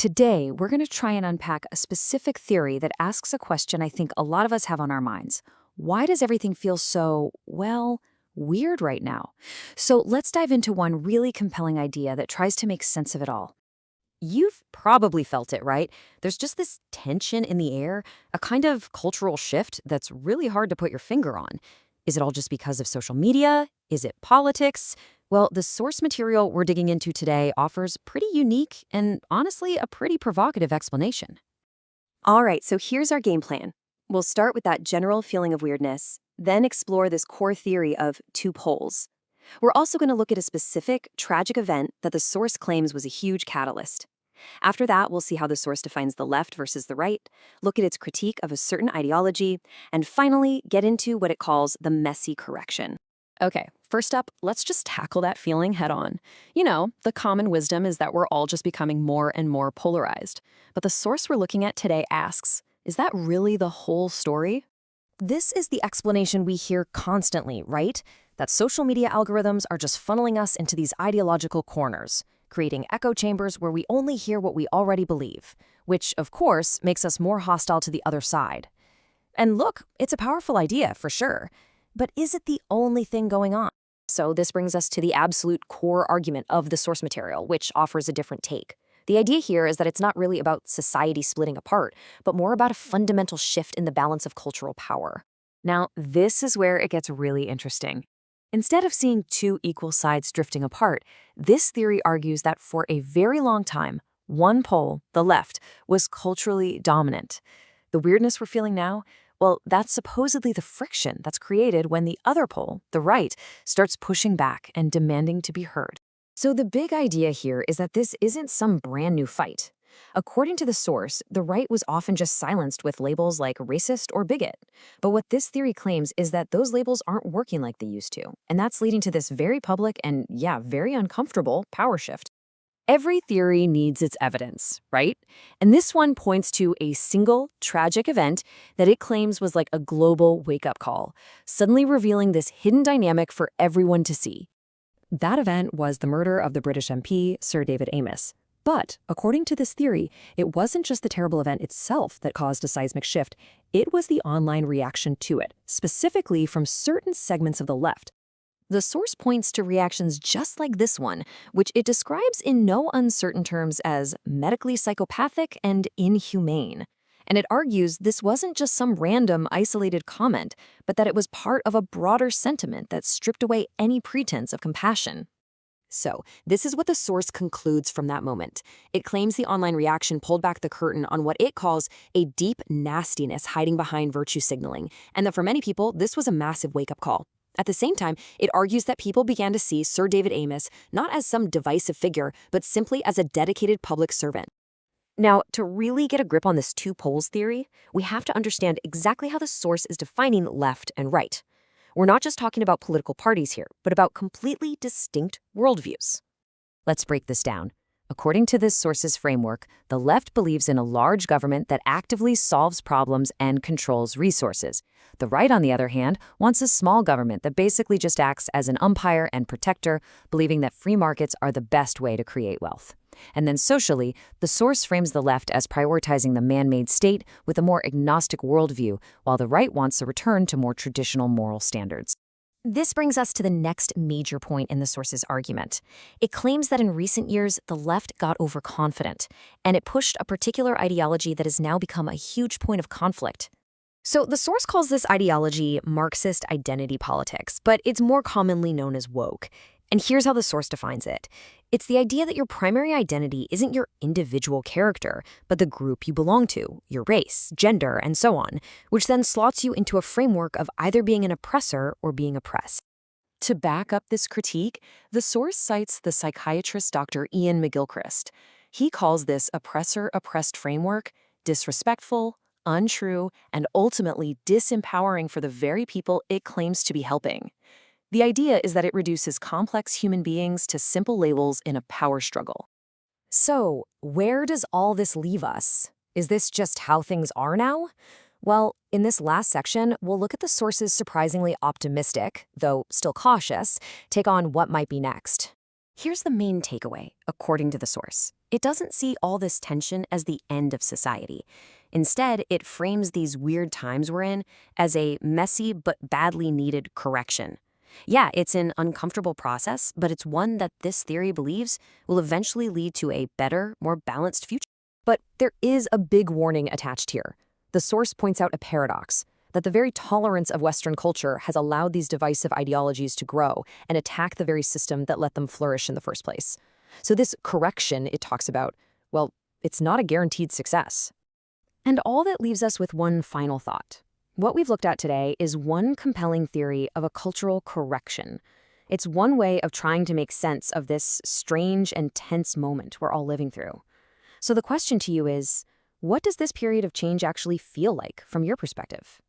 Today, we're going to try and unpack a specific theory that asks a question I think a lot of us have on our minds. Why does everything feel so, well, weird right now? So let's dive into one really compelling idea that tries to make sense of it all. You've probably felt it, right? There's just this tension in the air, a kind of cultural shift that's really hard to put your finger on. Is it all just because of social media? Is it politics? Well, the source material we're digging into today offers pretty unique and honestly a pretty provocative explanation. All right, so here's our game plan. We'll start with that general feeling of weirdness, then explore this core theory of two poles. We're also going to look at a specific, tragic event that the source claims was a huge catalyst. After that, we'll see how the source defines the left versus the right, look at its critique of a certain ideology, and finally, get into what it calls the messy correction. Okay, first up, let's just tackle that feeling head on. The common wisdom is that we're all just becoming more and more polarized. But the source we're looking at today asks, is that really the whole story? This is the explanation we hear constantly, right? That social media algorithms are just funneling us into these ideological corners, creating echo chambers where we only hear what we already believe, which, of course, makes us more hostile to the other side. And look, it's a powerful idea, for sure. But is it the only thing going on? So this brings us to the absolute core argument of the source material, which offers a different take. The idea here is that it's not really about society splitting apart, but more about a fundamental shift in the balance of cultural power. Now, this is where it gets really interesting. Instead of seeing two equal sides drifting apart, this theory argues that for a very long time, one pole, the left, was culturally dominant. The weirdness we're feeling now, well, that's supposedly the friction that's created when the other pole, the right, starts pushing back and demanding to be heard. So the big idea here is that this isn't some brand new fight. According to the source, the right was often just silenced with labels like racist or bigot. But what this theory claims is that those labels aren't working like they used to, and that's leading to this very public and, very uncomfortable power shift. Every theory needs its evidence, right? And this one points to a single, tragic event that it claims was like a global wake-up call, suddenly revealing this hidden dynamic for everyone to see. That event was the murder of the British MP, Sir David Amess. But, according to this theory, it wasn't just the terrible event itself that caused a seismic shift, it was the online reaction to it, specifically from certain segments of the left. The source points to reactions just like this one, which it describes in no uncertain terms as medically psychopathic and inhumane. And it argues this wasn't just some random, isolated comment, but that it was part of a broader sentiment that stripped away any pretense of compassion. So, this is what the source concludes from that moment. It claims the online reaction pulled back the curtain on what it calls a deep nastiness hiding behind virtue signaling, and that for many people, this was a massive wake-up call. At the same time, it argues that people began to see Sir David Amess not as some divisive figure, but simply as a dedicated public servant. Now, to really get a grip on this two poles theory, we have to understand exactly how the source is defining left and right. We're not just talking about political parties here, but about completely distinct worldviews. Let's break this down. According to this source's framework, the left believes in a large government that actively solves problems and controls resources. The right, on the other hand, wants a small government that basically just acts as an umpire and protector, believing that free markets are the best way to create wealth. And then socially, the source frames the left as prioritizing the man-made state with a more agnostic worldview, while the right wants a return to more traditional moral standards. This brings us to the next major point in the source's argument. It claims that in recent years, the left got overconfident, and it pushed a particular ideology that has now become a huge point of conflict. So the source calls this ideology Marxist identity politics, but it's more commonly known as woke. And here's how the source defines it. It's the idea that your primary identity isn't your individual character, but the group you belong to, your race, gender, and so on, which then slots you into a framework of either being an oppressor or being oppressed. To back up this critique, the source cites the psychiatrist Dr. Ian McGilchrist. He calls this oppressor-oppressed framework disrespectful, untrue, and ultimately disempowering for the very people it claims to be helping. The idea is that it reduces complex human beings to simple labels in a power struggle. So, where does all this leave us? Is this just how things are now? Well, in this last section, we'll look at the source's surprisingly optimistic, though still cautious, take on what might be next. Here's the main takeaway, according to the source. It doesn't see all this tension as the end of society. Instead, it frames these weird times we're in as a messy but badly needed correction. Yeah, it's an uncomfortable process, but it's one that this theory believes will eventually lead to a better, more balanced future. But there is a big warning attached here. The source points out a paradox, that the very tolerance of Western culture has allowed these divisive ideologies to grow and attack the very system that let them flourish in the first place. So this correction it talks about, well, it's not a guaranteed success. And all that leaves us with one final thought. What we've looked at today is one compelling theory of a cultural correction. It's one way of trying to make sense of this strange and tense moment we're all living through. So the question to you is, what does this period of change actually feel like from your perspective?